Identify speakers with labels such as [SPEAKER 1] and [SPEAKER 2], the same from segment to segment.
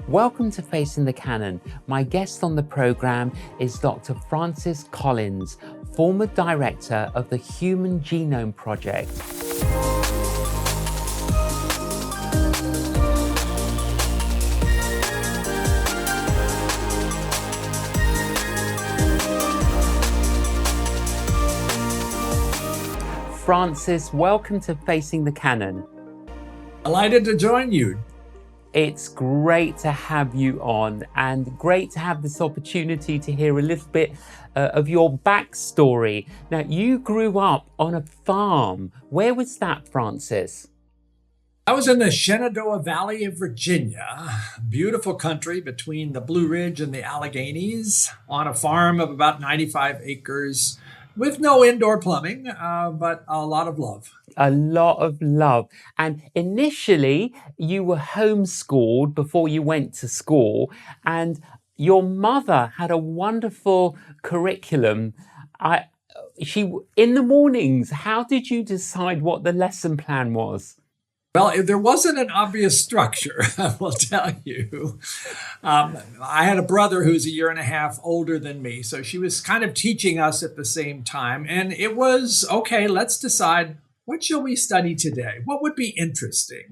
[SPEAKER 1] Welcome to Facing the Canon. My guest on the program is Dr. Francis Collins, former director of the Human Genome Project. Francis, welcome to Facing the Canon.
[SPEAKER 2] Delighted to join you.
[SPEAKER 1] It's great to have you on, and great to have this opportunity to hear a little bit of your backstory. Now, you grew up on a farm. Where was that, Francis?
[SPEAKER 2] I was in the Shenandoah Valley of Virginia, beautiful country between the Blue Ridge and the Alleghenies, on a farm of about 95 acres with no indoor plumbing, but a lot of love.
[SPEAKER 1] A lot of love. And initially, you were homeschooled before you went to school, and your mother had a wonderful curriculum. In the mornings, how did you decide what the lesson plan was?
[SPEAKER 2] Well, there wasn't an obvious structure, I will tell you. I had a brother who's a year and a half older than me, so she was kind of teaching us at the same time. And it was, okay, let's decide, what shall we study today? What would be interesting?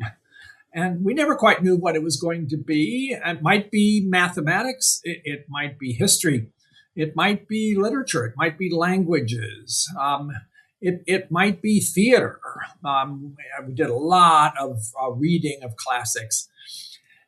[SPEAKER 2] And we never quite knew what it was going to be. It might be mathematics. It might be history. It might be literature. It might be languages. It might be theater. We did a lot of reading of classics.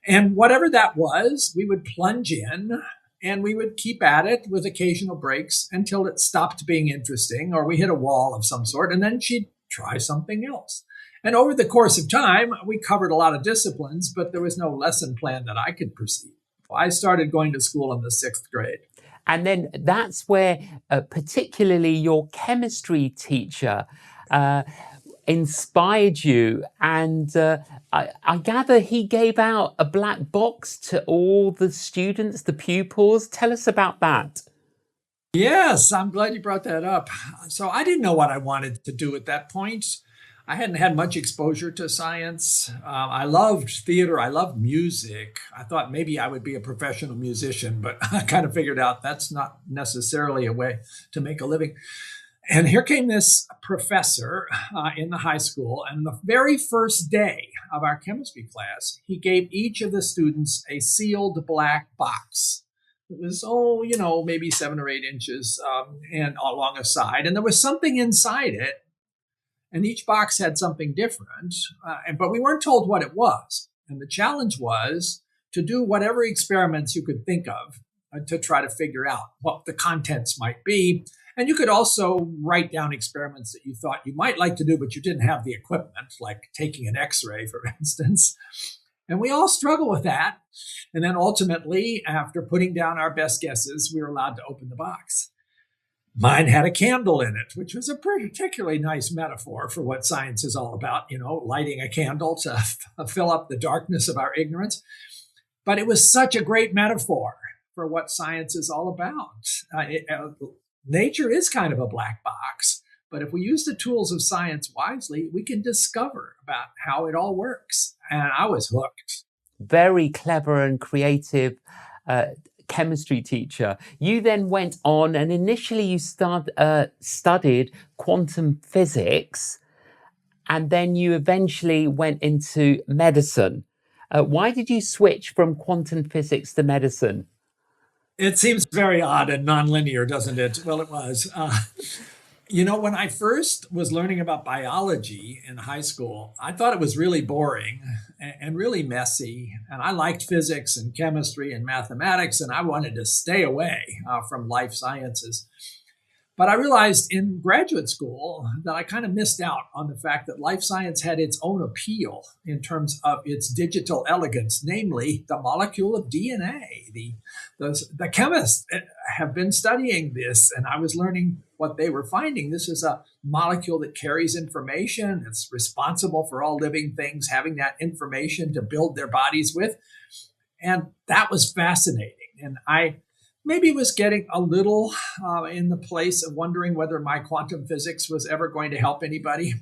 [SPEAKER 2] And whatever that was, we would plunge in and we would keep at it with occasional breaks until it stopped being interesting or we hit a wall of some sort, and then she'd try something else. And over the course of time, we covered a lot of disciplines, but there was no lesson plan that I could perceive. I started going to school in the 6th grade.
[SPEAKER 1] And then that's where particularly your chemistry teacher inspired you. And I gather he gave out a black box to all the students, the pupils. Tell us about that.
[SPEAKER 2] Yes, I'm glad you brought that up. So I didn't know what I wanted to do at that point. I hadn't had much exposure to science. I loved theater. I loved music. I thought maybe I would be a professional musician, but I kind of figured out that's not necessarily a way to make a living. And here came this professor in the high school. And the very first day of our chemistry class, he gave each of the students a sealed black box. It was, maybe 7 or 8 inches and along a side. And there was something inside it. And each box had something different, but we weren't told what it was. And the challenge was to do whatever experiments you could think of to try to figure out what the contents might be. And you could also write down experiments that you thought you might like to do, but you didn't have the equipment, like taking an X-ray, for instance. And we all struggle with that. And then ultimately, after putting down our best guesses, we were allowed to open the box. Mine had a candle in it, which was a particularly nice metaphor for what science is all about, lighting a candle to fill up the darkness of our ignorance. But it was such a great metaphor for what science is all about. Nature is kind of a black box, but if we use the tools of science wisely, we can discover about how it all works. And I was hooked.
[SPEAKER 1] Very clever and creative chemistry teacher. You then went on and initially you studied quantum physics, and then you eventually went into medicine. Why did you switch from quantum physics to medicine?
[SPEAKER 2] It seems very odd and nonlinear, doesn't it? Well, it was. When I first was learning about biology in high school, I thought it was really boring and really messy. And I liked physics and chemistry and mathematics, and I wanted to stay away from life sciences. But I realized in graduate school that I kind of missed out on the fact that life science had its own appeal in terms of its digital elegance, namely the molecule of DNA. The chemists have been studying this, and I was learning what they were finding. This is a molecule that carries information. It's responsible for all living things having that information to build their bodies with. And that was fascinating. And I maybe was getting a little in the place of wondering whether my quantum physics was ever going to help anybody.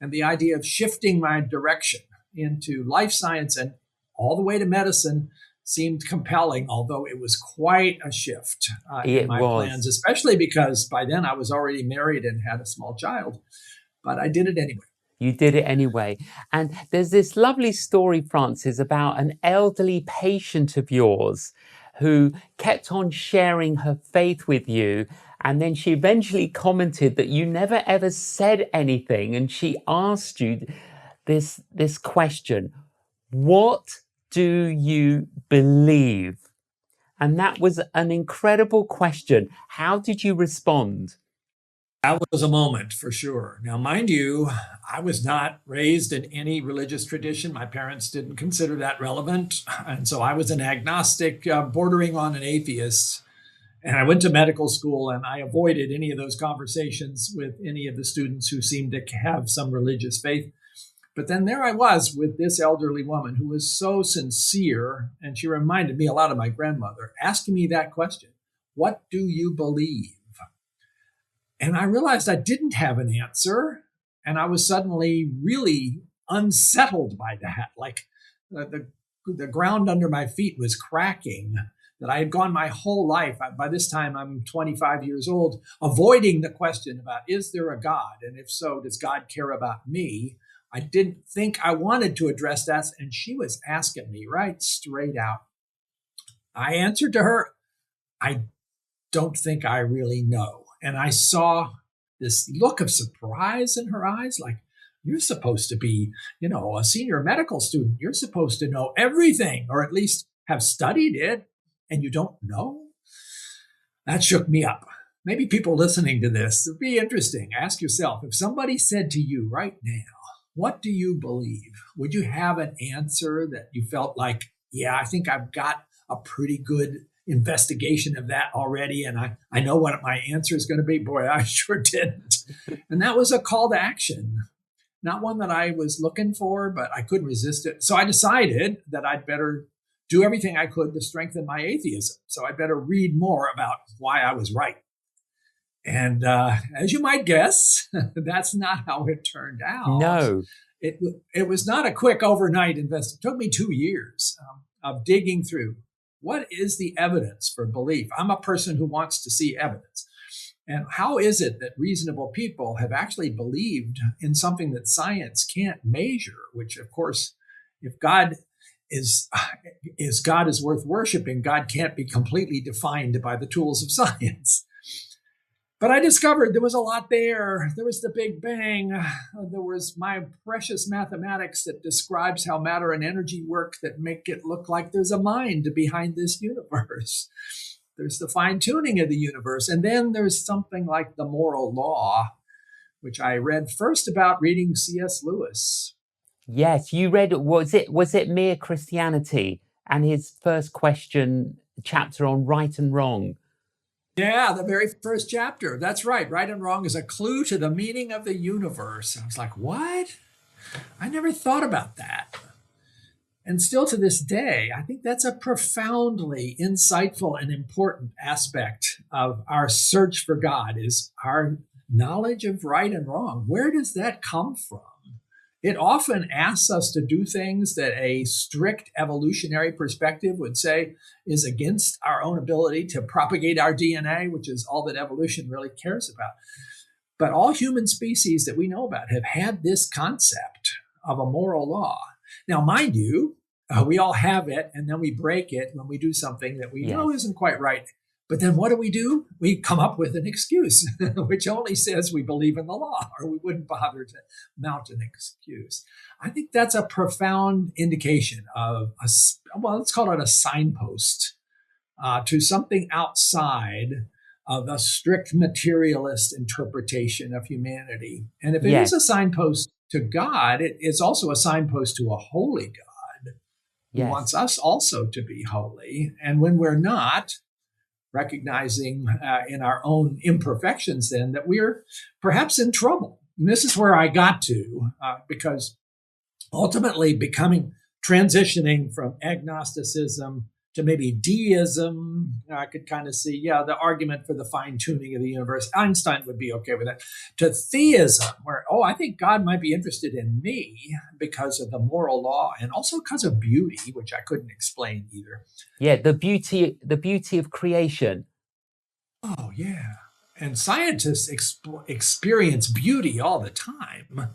[SPEAKER 2] And the idea of shifting my direction into life science and all the way to medicine seemed compelling, although it was quite a shift in
[SPEAKER 1] It
[SPEAKER 2] my plans,
[SPEAKER 1] was.
[SPEAKER 2] especially because by then I was already married and had a small child. But I did it anyway.
[SPEAKER 1] You did it anyway. And there's this lovely story, Francis, about an elderly patient of yours who kept on sharing her faith with you. And then she eventually commented that you never ever said anything. And she asked you this question: what do you believe? And that was an incredible question. How did you respond?
[SPEAKER 2] That was a moment for sure. Now, mind you, I was not raised in any religious tradition. My parents didn't consider that relevant. And so I was an agnostic, bordering on an atheist. And I went to medical school and I avoided any of those conversations with any of the students who seemed to have some religious faith. But then there I was with this elderly woman who was so sincere. And she reminded me a lot of my grandmother, asking me that question: what do you believe? And I realized I didn't have an answer. And I was suddenly really unsettled by that. Like the ground under my feet was cracking, that I had gone my whole life. By this time, I'm 25 years old, avoiding the question about, is there a God? And if so, does God care about me? I didn't think I wanted to address that. And she was asking me right straight out. I answered to her, I don't think I really know. And I saw this look of surprise in her eyes, like, you're supposed to be, a senior medical student. You're supposed to know everything, or at least have studied it, and you don't know? That shook me up. Maybe people listening to this, it'd be interesting. Ask yourself, if somebody said to you right now, what do you believe? Would you have an answer that you felt like, yeah, I think I've got a pretty good investigation of that already, and I know what my answer is going to be? Boy, I sure didn't. And that was a call to action. Not one that I was looking for, but I couldn't resist it. So I decided that I'd better do everything I could to strengthen my atheism. So I better read more about why I was right. And as you might guess, that's not how it turned out.
[SPEAKER 1] No.
[SPEAKER 2] It was not a quick overnight investment. It took me 2 years of digging through. What is the evidence for belief? I'm a person who wants to see evidence. And how is it that reasonable people have actually believed in something that science can't measure, which, of course, if God is worth worshiping, God can't be completely defined by the tools of science. But I discovered there was a lot there. There was the Big Bang. There was my precious mathematics that describes how matter and energy work that make it look like there's a mind behind this universe. There's the fine-tuning of the universe. And then there's something like the moral law, which I read first about reading C.S. Lewis.
[SPEAKER 1] Yes, you read, was it Mere Christianity and his first question chapter on right and wrong?
[SPEAKER 2] Yeah, the very first chapter. That's right. Right and wrong is a clue to the meaning of the universe. I was like, what? I never thought about that. And still to this day, I think that's a profoundly insightful and important aspect of our search for God, is our knowledge of right and wrong. Where does that come from? It often asks us to do things that a strict evolutionary perspective would say is against our own ability to propagate our DNA, which is all that evolution really cares about. But all human species that we know about have had this concept of a moral law. Now, mind you, we all have it, and then we break it when we do something that we know isn't quite right. But then what do? We come up with an excuse, which only says we believe in the law, or we wouldn't bother to mount an excuse. I think that's a profound indication of, let's call it a signpost to something outside of a strict materialist interpretation of humanity. And if it is a signpost to God, it is also a signpost to a holy God who wants us also to be holy. And when we're not, recognizing in our own imperfections then that we're perhaps in trouble. And this is where I got to, because ultimately transitioning from agnosticism to maybe deism. I could kind of see, yeah, the argument for the fine tuning of the universe. Einstein would be okay with that. To theism, where, oh, I think God might be interested in me because of the moral law and also because of beauty, which I couldn't explain either.
[SPEAKER 1] Yeah, the beauty of creation.
[SPEAKER 2] Oh, yeah. And scientists experience beauty all the time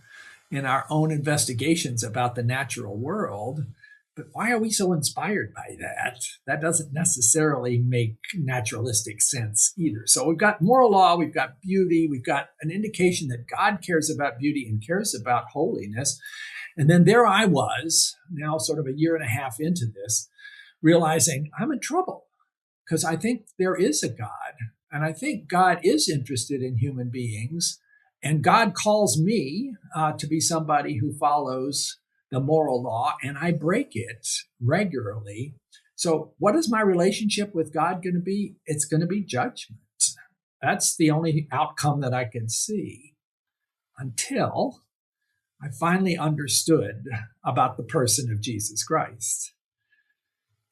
[SPEAKER 2] in our own investigations about the natural world. But why are we so inspired by that? That doesn't necessarily make naturalistic sense either. So we've got moral law, we've got beauty, we've got an indication that God cares about beauty and cares about holiness. And then there I was, now sort of a year and a half into this, realizing I'm in trouble because I think there is a God. And I think God is interested in human beings. And God calls me to be somebody who follows the moral law, and I break it regularly. So, what is my relationship with God going to be? It's going to be judgment. That's the only outcome that I can see until I finally understood about the person of Jesus Christ.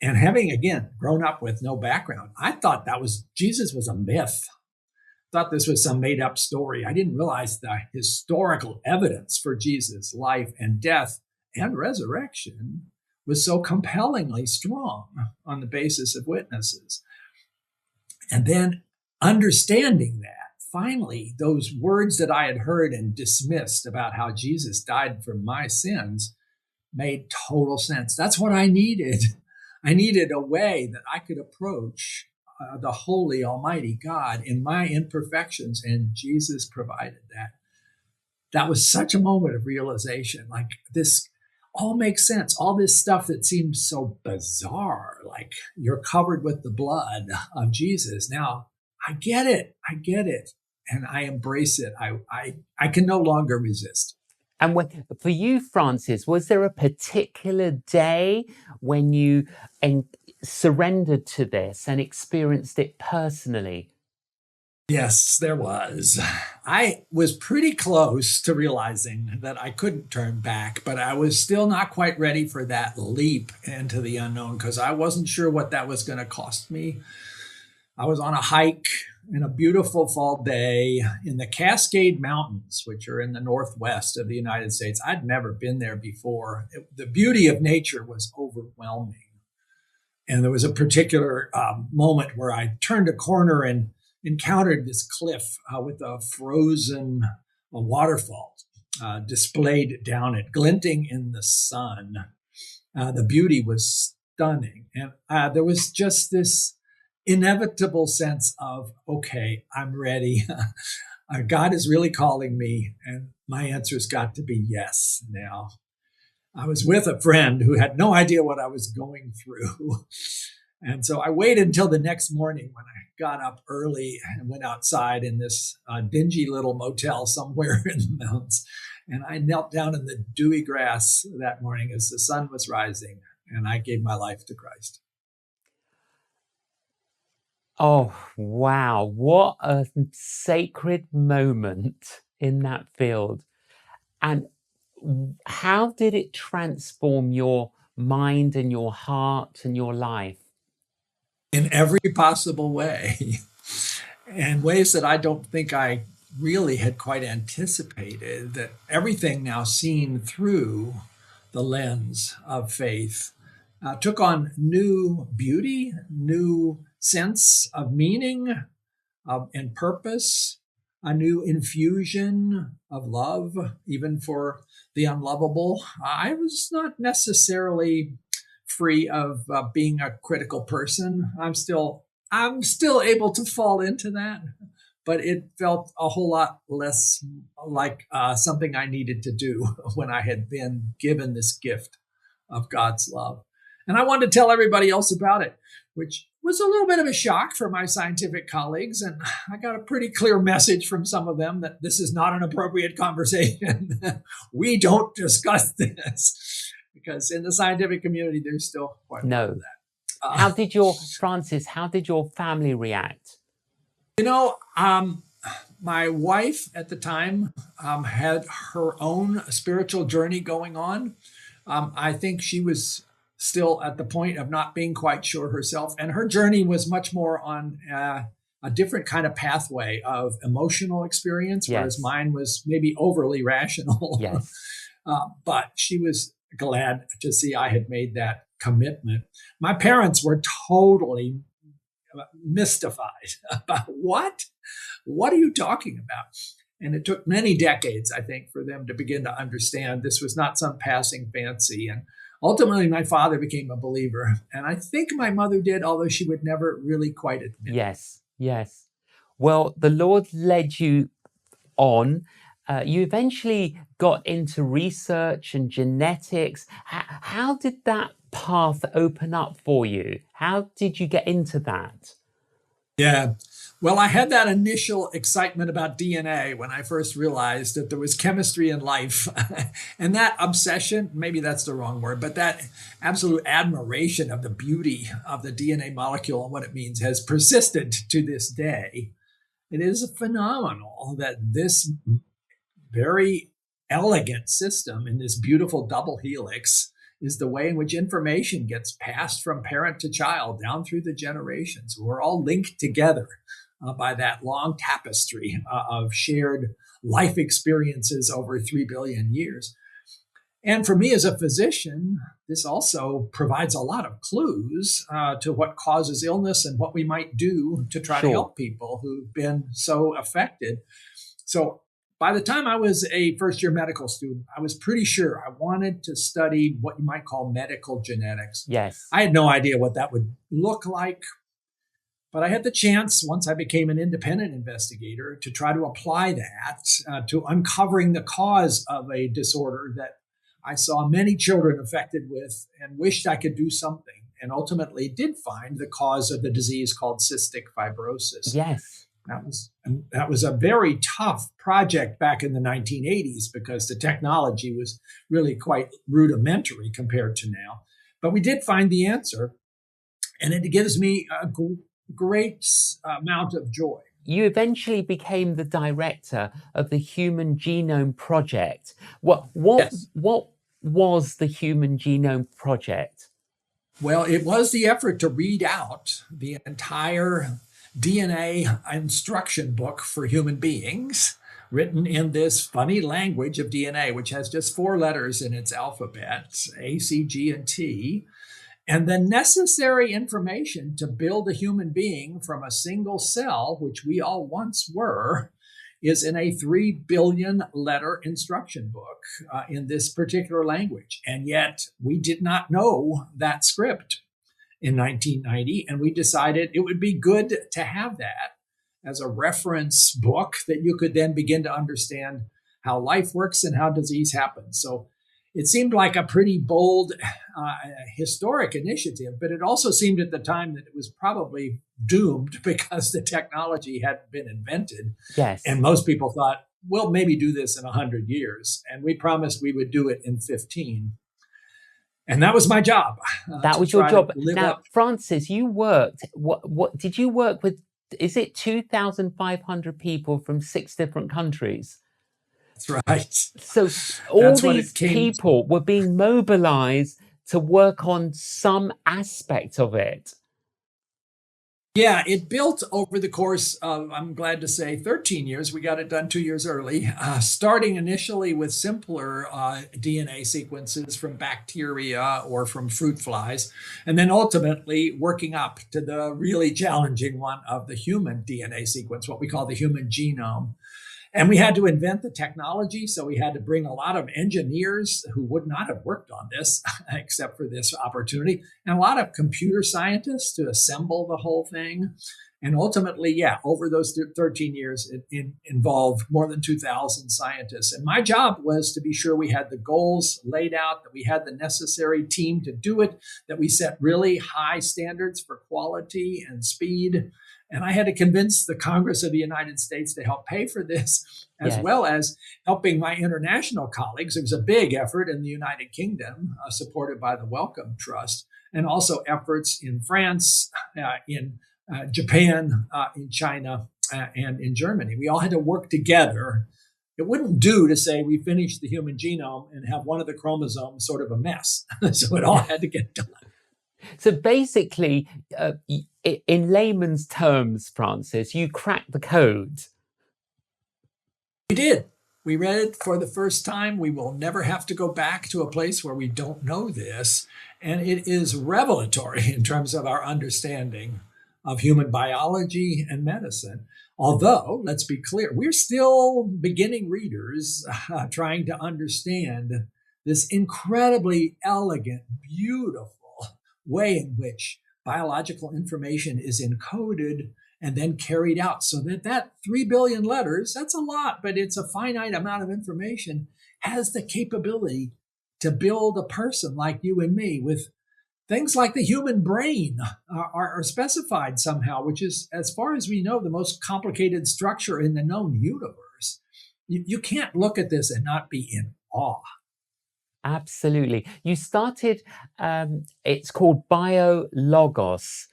[SPEAKER 2] And having, again, grown up with no background, I thought Jesus was a myth. Thought this was some made up story. I didn't realize the historical evidence for Jesus' life and death and resurrection was so compellingly strong on the basis of witnesses. And then understanding that, finally, those words that I had heard and dismissed about how Jesus died for my sins made total sense. That's what I needed. I needed a way that I could approach the holy, almighty God in my imperfections, and Jesus provided that. That was such a moment of realization. Like, this all makes sense. All this stuff that seems so bizarre, like you're covered with the blood of Jesus. Now, I get it. I get it. And I embrace it. I can no longer resist.
[SPEAKER 1] And for you, Francis, was there a particular day when you surrendered to this and experienced it personally?
[SPEAKER 2] Yes, there was. I was pretty close to realizing that I couldn't turn back, but I was still not quite ready for that leap into the unknown because I wasn't sure what that was going to cost me. I was on a hike in a beautiful fall day in the Cascade Mountains, which are in the northwest of the United States. I'd never been there before. The beauty of nature was overwhelming. And there was a particular moment where I turned a corner and encountered this cliff with a frozen waterfall displayed down it, glinting in the sun. The beauty was stunning. And there was just this inevitable sense of, okay, I'm ready. God is really calling me, and my answer's got to be yes now. I was with a friend who had no idea what I was going through. And so I waited until the next morning when I got up early and went outside in this dingy little motel somewhere in the mountains. And I knelt down in the dewy grass that morning as the sun was rising, and I gave my life to Christ.
[SPEAKER 1] Oh, wow. What a sacred moment in that field. And how did it transform your mind and your heart and your life?
[SPEAKER 2] In every possible way, and ways that I don't think I really had quite anticipated, that everything now seen through the lens of faith took on new beauty, new sense of meaning and purpose, a new infusion of love, even for the unlovable. I was not necessarily free of being a critical person. I'm still able to fall into that, but it felt a whole lot less like something I needed to do when I had been given this gift of God's love. And I wanted to tell everybody else about it, which was a little bit of a shock for my scientific colleagues. And I got a pretty clear message from some of them that this is not an appropriate conversation. We don't discuss this, because in the scientific community, there's still quite a lot of that.
[SPEAKER 1] How did how did your family react?
[SPEAKER 2] My wife at the time had her own spiritual journey going on. I think she was still at the point of not being quite sure herself. And her journey was much more on a different kind of pathway of emotional experience, whereas
[SPEAKER 1] Yes.
[SPEAKER 2] mine was maybe overly rational.
[SPEAKER 1] Yes.
[SPEAKER 2] But she was glad to see I had made that commitment. My parents were totally mystified about what? What are you talking about? And it took many decades, I think, for them to begin to understand this was not some passing fancy. And ultimately, my father became a believer. And I think my mother did, although she would never really quite admit it.
[SPEAKER 1] Yes. Yes. Well, the Lord led you on. You eventually got into research and genetics. How did that path open up for you? How did you get into that?
[SPEAKER 2] Yeah. Well, I had that initial excitement about DNA when I first realized that there was chemistry in life. And that obsession, maybe that's the wrong word, but that absolute admiration of the beauty of the DNA molecule and what it means has persisted to this day. It is phenomenal that this very elegant system in this beautiful double helix is the way in which information gets passed from parent to child down through the generations. We're all linked together by that long tapestry of shared life experiences over 3 billion years. And for me as a physician, this also provides a lot of clues to what causes illness and what we might do to try to help people who've been so affected. So by the time I was a first year medical student, I was pretty sure I wanted to study what you might call medical genetics.
[SPEAKER 1] Yes.
[SPEAKER 2] I had no idea what that would look like, but I had the chance, once I became an independent investigator, to try to apply that to uncovering the cause of a disorder that I saw many children affected with and wished I could do something, and ultimately did find the cause of the disease called cystic fibrosis.
[SPEAKER 1] Yes.
[SPEAKER 2] That was a very tough project back in the 1980s because the technology was really quite rudimentary compared to now. But we did find the answer, and it gives me a great amount of joy.
[SPEAKER 1] You eventually became the director of the Human Genome Project. What was the Human Genome Project?
[SPEAKER 2] Well, it was the effort to read out the entire DNA instruction book for human beings, written in this funny language of DNA, which has just 4 letters in its alphabet, A, C, G, and T, and the necessary information to build a human being from a single cell, which we all once were, is in a 3 billion letter instruction book in this particular language. And yet we did not know that script in 1990, and we decided it would be good to have that as a reference book that you could then begin to understand how life works and how disease happens. So it seemed like a pretty bold, historic initiative, but it also seemed at the time that it was probably doomed because the technology hadn't been invented.
[SPEAKER 1] Yes.
[SPEAKER 2] And most people thought, we'll maybe do this in 100 years. And we promised we would do it in 15. And that was my job.
[SPEAKER 1] That was your job. Now, Francis, you worked, what did you work with? Is it 2,500 people from 6 different countries?
[SPEAKER 2] That's right.
[SPEAKER 1] So all these people were being mobilized to work on some aspect of it.
[SPEAKER 2] Yeah, it built over the course of, I'm glad to say, 13 years. We got it done 2 years early, starting initially with simpler DNA sequences from bacteria or from fruit flies, and then ultimately working up to the really challenging one of the human DNA sequence, what we call the human genome. And we had to invent the technology. So we had to bring a lot of engineers who would not have worked on this except for this opportunity, and a lot of computer scientists to assemble the whole thing. And ultimately, over those 13 years, it involved more than 2,000 scientists. And my job was to be sure we had the goals laid out, that we had the necessary team to do it, that we set really high standards for quality and speed. And I had to convince the Congress of the United States to help pay for this, as well as helping my international colleagues. It was a big effort in the United Kingdom, supported by the Wellcome Trust, and also efforts in France, in Japan, in China, and in Germany. We all had to work together It wouldn't do to say we finished the human genome and have one of the chromosomes sort of a mess. So it all had to get done.
[SPEAKER 1] So basically, in layman's terms, Francis, you cracked the code.
[SPEAKER 2] We did. We read it for the first time. We will never have to go back to a place where we don't know this. And it is revelatory in terms of our understanding of human biology and medicine. Although, let's be clear, we're still beginning readers trying to understand this incredibly elegant, beautiful way in which biological information is encoded and then carried out, so that 3 billion letters, that's a lot, but it's a finite amount of information, has the capability to build a person like you and me with things like the human brain are specified somehow, which is, as far as we know, the most complicated structure in the known universe. You can't look at this and not be in awe.
[SPEAKER 1] Absolutely. You started, it's called BioLogos.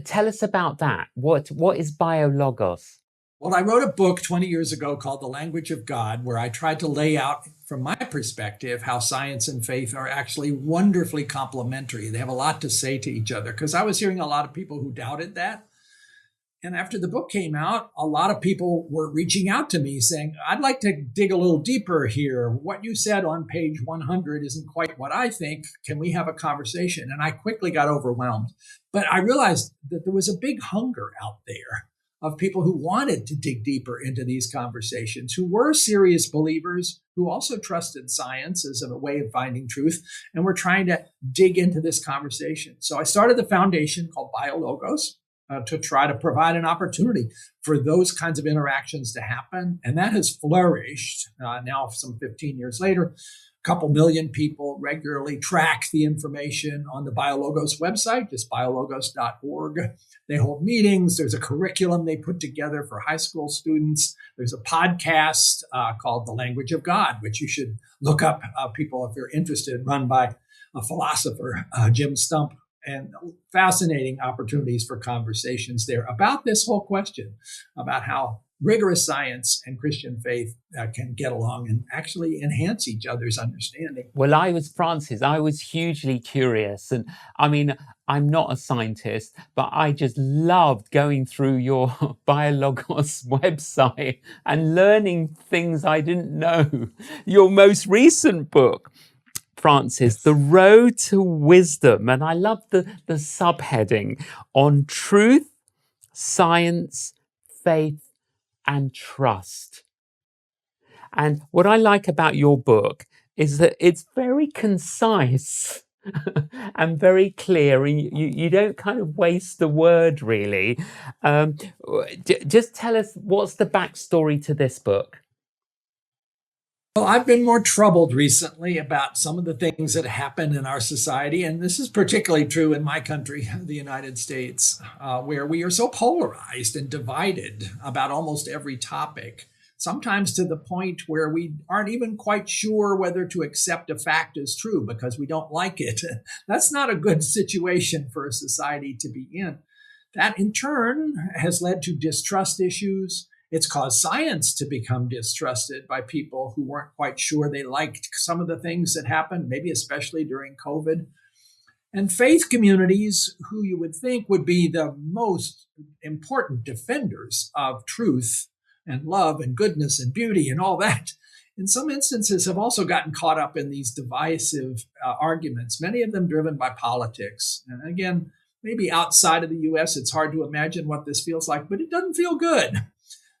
[SPEAKER 1] Tell us about that. What is BioLogos?
[SPEAKER 2] Well, I wrote a book 20 years ago called The Language of God, where I tried to lay out, from my perspective, how science and faith are actually wonderfully complementary. They have a lot to say to each other, because I was hearing a lot of people who doubted that. And after the book came out, a lot of people were reaching out to me saying, I'd like to dig a little deeper here. What you said on page 100 isn't quite what I think. Can we have a conversation? And I quickly got overwhelmed. But I realized that there was a big hunger out there of people who wanted to dig deeper into these conversations, who were serious believers, who also trusted science as a way of finding truth, and were trying to dig into this conversation. So I started the foundation called BioLogos to try to provide an opportunity for those kinds of interactions to happen. And that has flourished now, some 15 years later. A couple million people regularly track the information on the BioLogos website, just biologos.org. They hold meetings. There's a curriculum they put together for high school students. There's a podcast called The Language of God, which you should look up, people, if you're interested, run by a philosopher, Jim Stump, and fascinating opportunities for conversations there about this whole question about how rigorous science and Christian faith can get along and actually enhance each other's understanding.
[SPEAKER 1] Well, I was hugely curious. And I mean, I'm not a scientist, but I just loved going through your BioLogos website and learning things I didn't know. Your most recent book, Francis, The Road to Wisdom. And I love the subheading on truth, science, faith, and trust. And what I like about your book is that it's very concise and very clear, and you don't kind of waste a word, really. Just tell us, what's the backstory to this book?
[SPEAKER 2] Well, I've been more troubled recently about some of the things that happen in our society. And this is particularly true in my country, the United States, where we are so polarized and divided about almost every topic, sometimes to the point where we aren't even quite sure whether to accept a fact as true because we don't like it. That's not a good situation for a society to be in. That, in turn, has led to distrust issues. It's caused science to become distrusted by people who weren't quite sure they liked some of the things that happened, maybe especially during COVID. And faith communities, who you would think would be the most important defenders of truth and love and goodness and beauty and all that, in some instances have also gotten caught up in these divisive arguments, many of them driven by politics. And again, maybe outside of the US, it's hard to imagine what this feels like, but it doesn't feel good.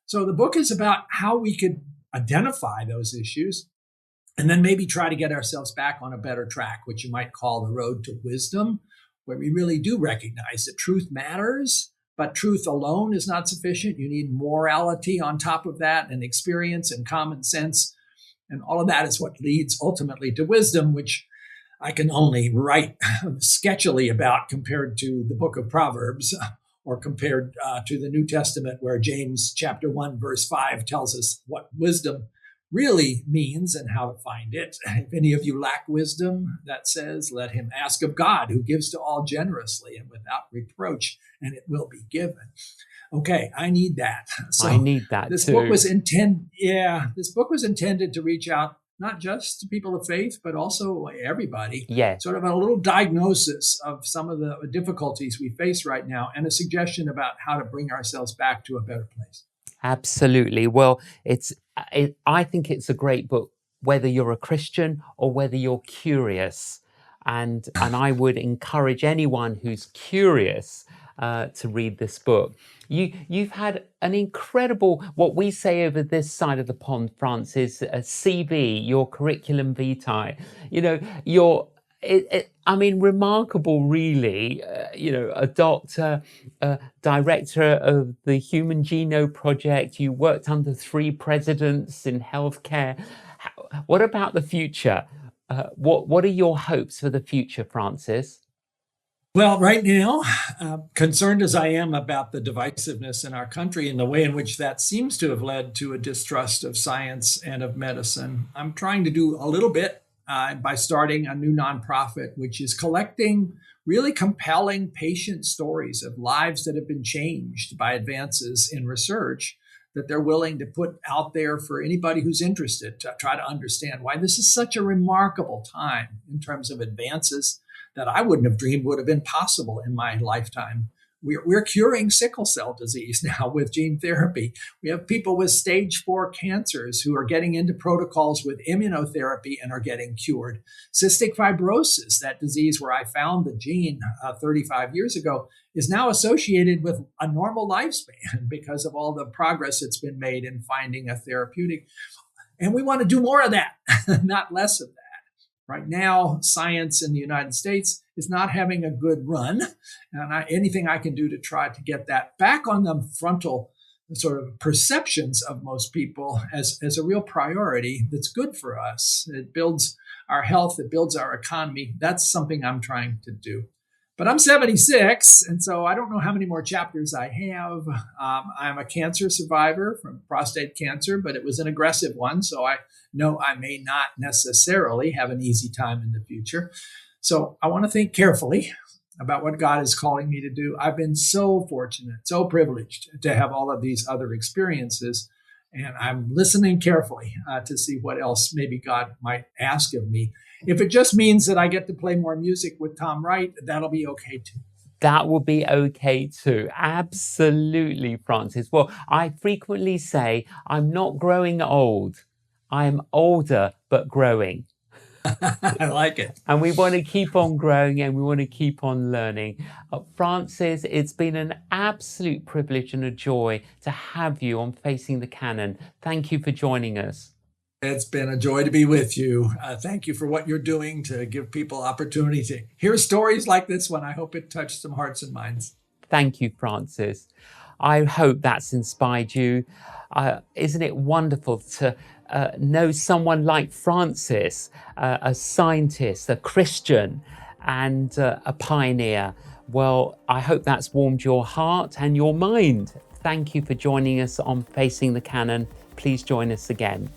[SPEAKER 2] So the book is about how we could identify those issues and then maybe try to get ourselves back on a better track, which you might call the road to wisdom, where we really do recognize that truth matters, but truth alone is not sufficient. You need morality on top of that, and experience and common sense. And all of that is what leads ultimately to wisdom, which I can only write sketchily about compared to the book of Proverbs, or compared to the New Testament, where James chapter 1, verse 5 tells us what wisdom really means and how to find it. If any of you lack wisdom, that says, let him ask of God, who gives to all generously and without reproach, and it will be given. Okay, I need that.
[SPEAKER 1] I
[SPEAKER 2] So
[SPEAKER 1] need that
[SPEAKER 2] this
[SPEAKER 1] too.
[SPEAKER 2] book was this book was intended to reach out not just to people of faith, but also everybody.
[SPEAKER 1] Yes.
[SPEAKER 2] Sort of a little diagnosis of some of the difficulties we face right now, and a suggestion about how to bring ourselves back to a better place.
[SPEAKER 1] Absolutely. Well, I think it's a great book, whether you're a Christian or whether you're curious. And I would encourage anyone who's curious to read this book. You've had an incredible, what we say over this side of the pond, Francis, a CV, your curriculum vitae. Remarkable, really. A doctor, director of the Human Genome Project. You worked under 3 presidents in healthcare. What about the future? What are your hopes for the future, Francis?
[SPEAKER 2] Well, right now, concerned as I am about the divisiveness in our country and the way in which that seems to have led to a distrust of science and of medicine, I'm trying to do a little bit by starting a new nonprofit, which is collecting really compelling patient stories of lives that have been changed by advances in research that they're willing to put out there for anybody who's interested to try to understand why this is such a remarkable time in terms of advances that I wouldn't have dreamed would have been possible in my lifetime. We're curing sickle cell disease now with gene therapy. We have people with stage 4 cancers who are getting into protocols with immunotherapy and are getting cured. Cystic fibrosis, that disease where I found the gene 35 years ago, is now associated with a normal lifespan because of all the progress that's been made in finding a therapeutic. And we want to do more of that, not less of that. Right now, science in the United States is not having a good run. And anything I can do to try to get that back on the frontal sort of perceptions of most people as a real priority that's good for us. It builds our health, it builds our economy. That's something I'm trying to do. But I'm 76, and so I don't know how many more chapters I have. I'm a cancer survivor from prostate cancer, but it was an aggressive one, so I know I may not necessarily have an easy time in the future. So I want to think carefully about what God is calling me to do. I've been so fortunate, so privileged to have all of these other experiences, and I'm listening carefully to see what else maybe God might ask of me. If it just means that I get to play more music with Tom Wright, that'll be okay too.
[SPEAKER 1] That will be okay too. Absolutely, Francis. Well, I frequently say I'm not growing old. I'm older, but growing.
[SPEAKER 2] I like it.
[SPEAKER 1] And we want to keep on growing and we want to keep on learning. Francis, it's been an absolute privilege and a joy to have you on Facing the Canon. Thank you for joining us.
[SPEAKER 2] It's been a joy to be with you. Thank you for what you're doing to give people opportunity to hear stories like this one. I hope it touched some hearts and minds.
[SPEAKER 1] Thank you, Francis. I hope that's inspired you. Isn't it wonderful to know someone like Francis, a scientist, a Christian, and a pioneer? Well, I hope that's warmed your heart and your mind. Thank you for joining us on Facing the Canon. Please join us again.